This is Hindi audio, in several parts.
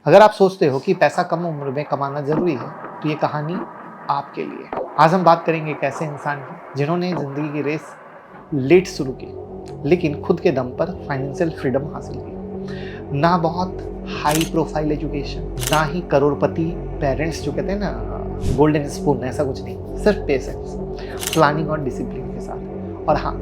अगर आप सोचते हो कि पैसा कम उम्र में कमाना ज़रूरी है, तो ये कहानी आपके लिए है। आज हम बात करेंगे एक ऐसे इंसान की जिन्होंने ज़िंदगी की रेस लेट शुरू की, लेकिन खुद के दम पर फाइनेंशियल फ्रीडम हासिल की। ना बहुत हाई प्रोफाइल एजुकेशन, ना ही करोड़पति पेरेंट्स जो कहते हैं ना गोल्डन स्पून, ऐसा कुछ नहीं। सिर्फ पेशेंस, प्लानिंग और डिसिप्लिन के साथ। और हाँ,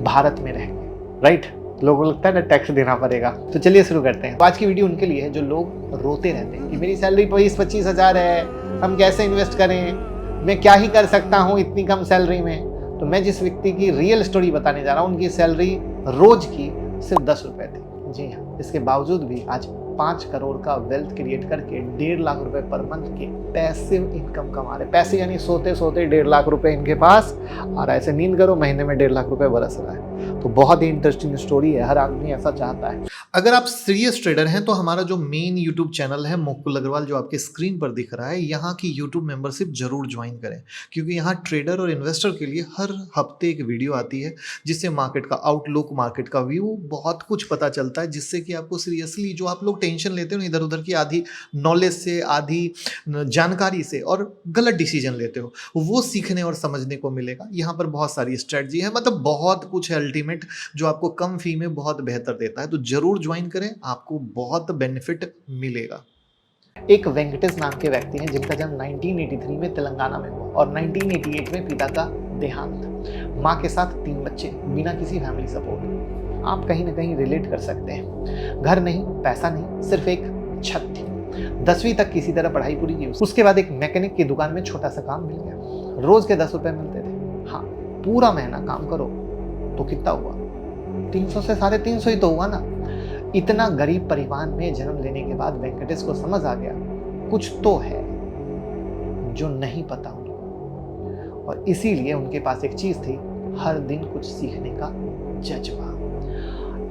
भारत में रह के, राइट? लोगों को लगता है ना टैक्स देना पड़ेगा। तो चलिए शुरू करते हैं। आज की वीडियो उनके लिए है जो लोग रोते रहते हैं कि मेरी सैलरी 20-25 हज़ार है, हम कैसे इन्वेस्ट करें, मैं क्या ही कर सकता हूँ इतनी कम सैलरी में। तो मैं जिस व्यक्ति की रियल स्टोरी बताने जा रहा हूँ, उनकी सैलरी रोज की सिर्फ 10 रुपये थी। जी हाँ, इसके बावजूद भी आज 5 करोड़ का वेल्थ क्रिएट करके 1.5 लाख रुपए पर मंथ के पैसिव इनकम कमा रहे। पैसे यानी सोते सोते 1.5 लाख रुपए इनके पास और ऐसे नींद करो महीने में 1.5 लाख रुपए बरस रहा है। तो बहुत ही इंटरेस्टिंग स्टोरी है, हर आदमी ऐसा चाहता है। अगर आप सीरियस ट्रेडर हैं तो हमारा जो मेन यूट्यूब चैनल है मुकुल अग्रवाल, जो आपके स्क्रीन पर दिख रहा है, यहाँ की यूट्यूब मेंबरशिप जरूर ज्वाइन करें, क्योंकि यहाँ ट्रेडर और इन्वेस्टर के लिए हर हफ्ते एक वीडियो आती है जिससे मार्केट का आउटलुक, मार्केट का व्यू, बहुत कुछ पता चलता है, जिससे कि आपको सीरियसली जो आप लोग टेंशन लेते हो इधर उधर की, आधी नॉलेज से, आधी जानकारी से और गलत डिसीजन लेते हो, वो सीखने और समझने को मिलेगा। यहाँ पर बहुत सारी स्ट्रेटजी है, मतलब बहुत कुछ है अल्टीमेट, जो आपको कम फी में बहुत बेहतर देता है। तो जरूर ज्वाइन करें, आपको बहुत बेनिफिट मिलेगा। एक वेंकटेश नाम के व्यक्ति हैं जिनका जन्म 1983 में तेलंगाना में हुआ और 1988 में पिता का देहांत। माँ के साथ 3 बच्चे, बिना किसी फैमिली सपोर्ट। आप कहीं ना कहीं रिलेट कर सकते हैं। घर नहीं, पैसा नहीं, सिर्फ एक छत थी। 10वीं तक किसी तरह पढ़ाई पूरी की। उसके बाद एक मैकेनिक की दुकान में छोटा सा काम मिल गया। रोज के 10 रुपए मिलते थे। हाँ, पूरा महीना काम करो तो कितना हुआ? 300 से 350 ही तो हुआ ना। इतना गरीब परिवार में जन्म लेने के बाद वेंकटेश को समझ आ गया कुछ तो है जो नहीं पता उनको, और इसीलिए उनके पास एक चीज थी, हर दिन कुछ सीखने का जज्बा।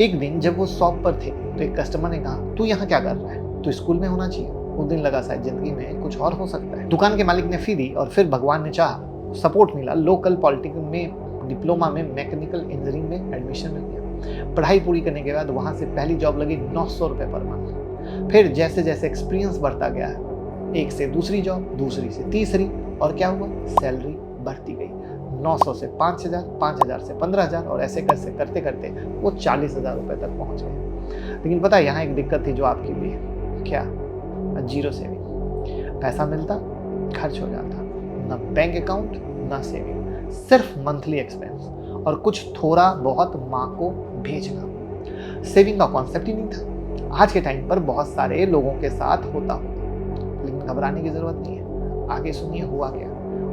एक दिन जब वो शॉप पर थे तो एक कस्टमर ने कहा, तू यहाँ क्या कर रहा है? तू स्कूल में होना चाहिए। उस दिन लगा शायद जिंदगी में कुछ और हो सकता है। दुकान के मालिक ने फी दी और फिर भगवान ने चाहा, सपोर्ट मिला। लोकल पॉलिटेक्निक में डिप्लोमा में मैकेनिकल इंजीनियरिंग में एडमिशन मिल गया। पढ़ाई पूरी करने के बाद वहां से पहली जॉब लगी 900 रुपए पर मंथ। फिर जैसे जैसे एक्सपीरियंस बढ़ता गया, एक से दूसरी जॉब, दूसरी से तीसरी, और क्या हुआ? सैलरी बढ़ती गई। 900 से 5000, 5000 से 15000, और ऐसे करते करते वो 40,000 रुपए तक पहुंच गए। लेकिन पता है यहाँ एक दिक्कत थी जो आपकी भी है। क्या? Zero saving. पैसा मिलता, खर्च हो जाता, ना बैंक अकाउंट ना सेविंग, सिर्फ मंथली एक्सपेंस और कुछ थोड़ा बहुत माँ को भेजना। सेविंग का कॉन्सेप्ट ही नहीं था। आज के टाइम पर बहुत सारे लोगों के साथ होता, लेकिन घबराने की जरूरत नहीं है। आगे सुनिए हुआ क्या,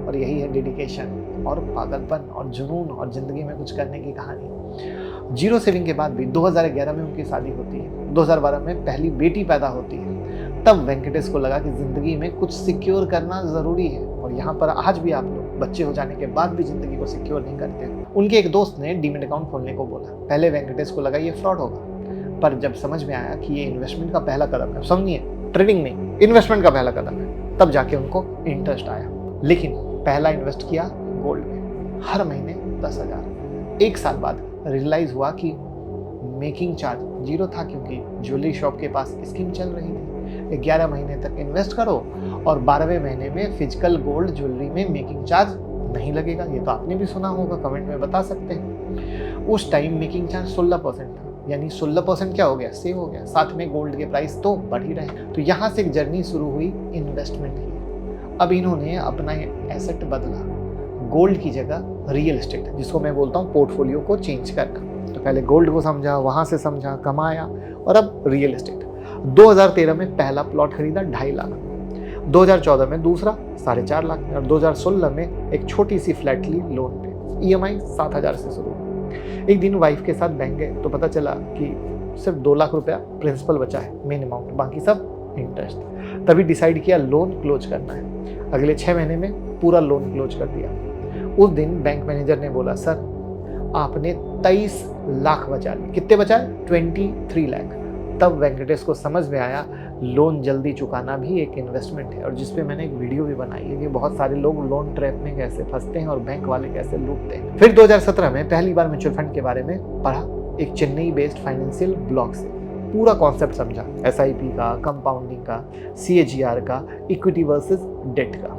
और यही है डेडिकेशन और पागलपन और जुनून और जिंदगी में कुछ करने की कहानी। जीरो सेविंग के बाद भी 2011 में उनकी शादी होती है। 2012 में पहली बेटी पैदा होती है। तब वेंकटेश को लगा कि जिंदगी में कुछ सिक्योर करना जरूरी है। और यहाँ पर आज भी आप लोग बच्चे हो जाने के बाद भी जिंदगी को सिक्योर नहीं करते। उनके एक दोस्त ने डीमैट अकाउंट खोलने को बोला। पहले वेंकटेश को लगा ये फ्रॉड होगा, पर जब समझ में आया कि ये इन्वेस्टमेंट का पहला कदम है, समझिए ट्रेडिंग नहीं, इन्वेस्टमेंट का पहला कदम है, तब जाके उनको इंटरेस्ट आया। लेकिन पहला इन्वेस्ट किया गोल्ड में, हर महीने 10,000। 1 साल बाद रियलाइज हुआ कि मेकिंग चार्ज जीरो था, क्योंकि ज्वेलरी शॉप के पास स्कीम चल रही थी। 11 महीने तक इन्वेस्ट करो और 12वें महीने में फिजिकल गोल्ड ज्वेलरी में मेकिंग चार्ज नहीं लगेगा। ये तो आपने भी सुना होगा, कमेंट में बता सकते हैं। उस टाइम मेकिंग चार्ज 16% था, यानी 16% क्या हो गया? सेव हो गया। साथ में गोल्ड के प्राइस तो बढ़ ही रहे। तो यहाँ से एक जर्नी शुरू हुई इन्वेस्टमेंट की। अब इन्होंने अपना एसेट बदला, गोल्ड की जगह रियल एस्टेट, जिसको मैं बोलता हूँ पोर्टफोलियो को चेंज करना। तो पहले गोल्ड को समझा, वहां से समझा, कमाया, और अब रियल एस्टेट। 2013 में पहला प्लॉट खरीदा 2.5 लाख, 2014 में दूसरा 4.5 लाख में, और 2016 में एक छोटी सी फ्लैट ली लोन पे। EMI 7,000 से शुरू। एक दिन वाइफ के साथ बैंक गए तो पता चला कि सिर्फ 2 लाख रुपया प्रिंसिपल बचा है, मेन अमाउंट, बाकी सब इंटरेस्ट। तभी डिसाइड किया लोन क्लोज करना है। अगले 6 महीने में पूरा लोन क्लोज कर दिया। उस दिन बैंक मैनेजर ने बोला, सर आपने 23 लाख बचा लिए। कितने बचाए? 23 लाख। तब वेंकटेश को समझ में आया लोन जल्दी चुकाना भी एक इन्वेस्टमेंट है, और जिसपे मैंने एक वीडियो भी बनाई है कि बहुत सारे लोग लोन ट्रैप में कैसे फंसते हैं और बैंक वाले कैसे लूटते हैं। फिर 2017 में पहली बार म्यूचुअल फंड के बारे में पढ़ा, एक चेन्नई बेस्ड फाइनेंशियल ब्लॉग से। पूरा कॉन्सेप्ट समझा, SIP का, कंपाउंडिंग का, CAGR का, इक्विटी वर्सेस डेट का।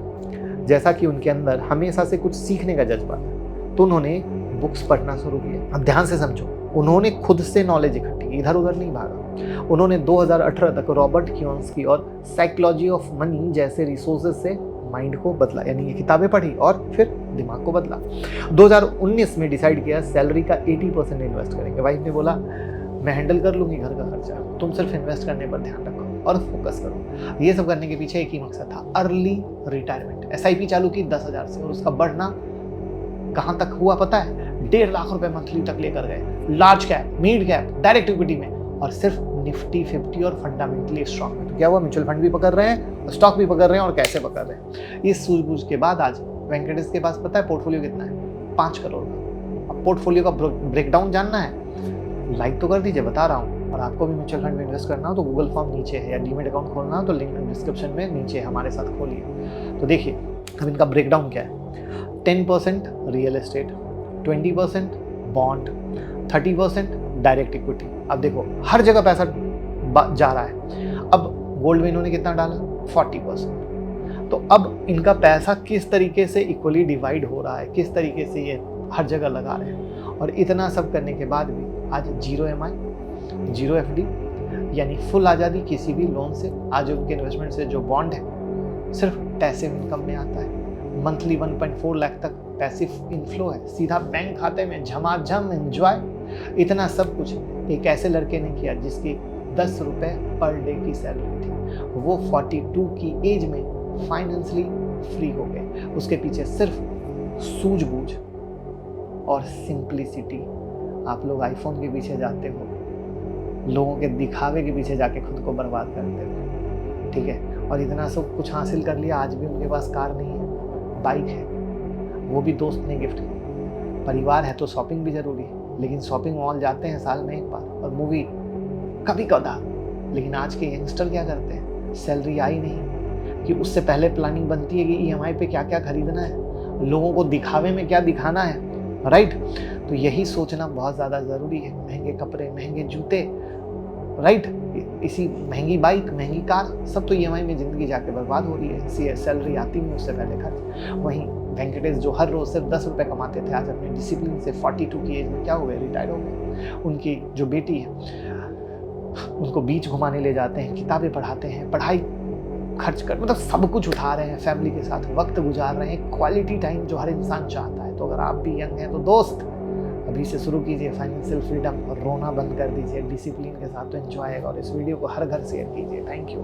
जैसा कि उनके अंदर हमेशा से कुछ सीखने का जज्बा था, तो उन्होंने बुक्स पढ़ना शुरू किया। अब ध्यान से समझो, उन्होंने खुद से नॉलेज इकट्ठी की, इधर उधर नहीं भागा। उन्होंने 2018 तक रॉबर्ट कियोसाकी और साइकोलॉजी ऑफ मनी जैसे रिसोर्सेज से माइंड को बदला, यानी ये किताबें पढ़ी और फिर दिमाग को बदला। 2019 में डिसाइड किया सैलरी का 80% इन्वेस्ट करेंगे। वाइफ ने बोला मैं हैंडल कर लूँगी घर का खर्चा, तुम सिर्फ इन्वेस्ट करने पर ध्यान रखो और फोकस करो। ये सब करने के पीछे एक ही मकसद था, अर्ली रिटायरमेंट। SIP चालू की 10,000 से और उसका बढ़ना कहाँ तक हुआ पता है? 1.5 लाख रुपए मंथली तक लेकर गए, large cap, mid cap, direct equity में, और सिर्फ निफ्टी 50 और फंडामेंटली स्ट्रॉन्ग में। तो क्या हुआ, म्यूचुअल फंड भी पकड़ रहे हैं, स्टॉक भी पकड़ रहे हैं, और कैसे पकड़ रहे हैं। इस सूझबूझ के बाद आज वेंकटेश के पास पता है पोर्टफोलियो कितना है? 5 करोड़ का। अब पोर्टफोलियो का ब्रेकडाउन जानना है? लाइक तो कर दीजिए, बता रहा हूँ। और आपको भी म्यूचुअल फंड में इन्वेस्ट करना हो तो गूगल फॉर्म नीचे है, या डीमेट अकाउंट खोलना हो तो लिंक डिस्क्रिप्शन में नीचे है, हमारे साथ खोलिए। तो देखिए अब इनका ब्रेकडाउन क्या है। 10% real estate, 20% bond, 30% direct equity. अब देखो हर जगह पैसा जा रहा है। अब गोल्ड में इन्होंने कितना डाला? 40%। तो अब इनका पैसा किस तरीके से इक्वली डिवाइड हो रहा है, किस तरीके से ये हर जगह लगा रहे हैं। और इतना सब करने के बाद भी आज 0 EMI, 0 FD, यानी फुल आज़ादी किसी भी लोन से। आज उनके इन्वेस्टमेंट से जो बॉन्ड है सिर्फ पैसिव इनकम में आता है। मंथली 1.4 लाख तक पैसिव इनफ्लो है, सीधा बैंक खाते में, झमाझम एंजॉय। इतना सब कुछ एक ऐसे लड़के ने किया जिसकी 10 रुपये पर डे की सैलरी थी। वो 42 की एज में फाइनेंशियली फ्री हो गए। उसके पीछे सिर्फ सूझबूझ और सिंप्लिसिटी। आप लोग आईफोन के पीछे जाते हो, लोगों के दिखावे के पीछे जाके खुद को बर्बाद करते हो, ठीक है। और इतना सब कुछ हासिल कर लिया, आज भी उनके पास कार नहीं है, बाइक है, वो भी दोस्त ने गिफ्ट की। परिवार है तो शॉपिंग भी जरूरी है, लेकिन शॉपिंग मॉल जाते हैं साल में एक बार, और मूवी कभी कभार। लेकिन आज के यंगस्टर क्या करते हैं? सैलरी आई नहीं कि उससे पहले प्लानिंग बनती है कि EMI पे क्या क्या खरीदना है, लोगों को दिखावे में क्या दिखाना है, राइट। तो यही सोचना बहुत ज़्यादा ज़रूरी है। महंगे कपड़े, महंगे जूते, राइट, इसी महंगी बाइक, महंगी कार, सब तो EMI में ज़िंदगी जाके बर्बाद हो रही है। सैलरी आती नहीं, उससे पहले खर्च। वहीं वेंकटेश जो हर रोज़ सिर्फ 10 रुपये कमाते थे, आज अपने डिसिप्लिन से 42 की एज में क्या हो गए? रिटायर हो गए। उनकी जो बेटी है उनको बीच घुमाने ले जाते हैं, किताबें पढ़ाते हैं, पढ़ाई खर्च कर, मतलब सब कुछ उठा रहे हैं, फैमिली के साथ वक्त गुजार रहे हैं, क्वालिटी टाइम जो हर इंसान चाहता है। तो अगर आप भी यंग हैं तो दोस्त अभी से शुरू कीजिए फाइनेंशियल फ्रीडम, और रोना बंद कर दीजिए डिसिप्लिन के साथ, तो एंजॉय। और इस वीडियो को हर घर शेयर कीजिए। Thank you.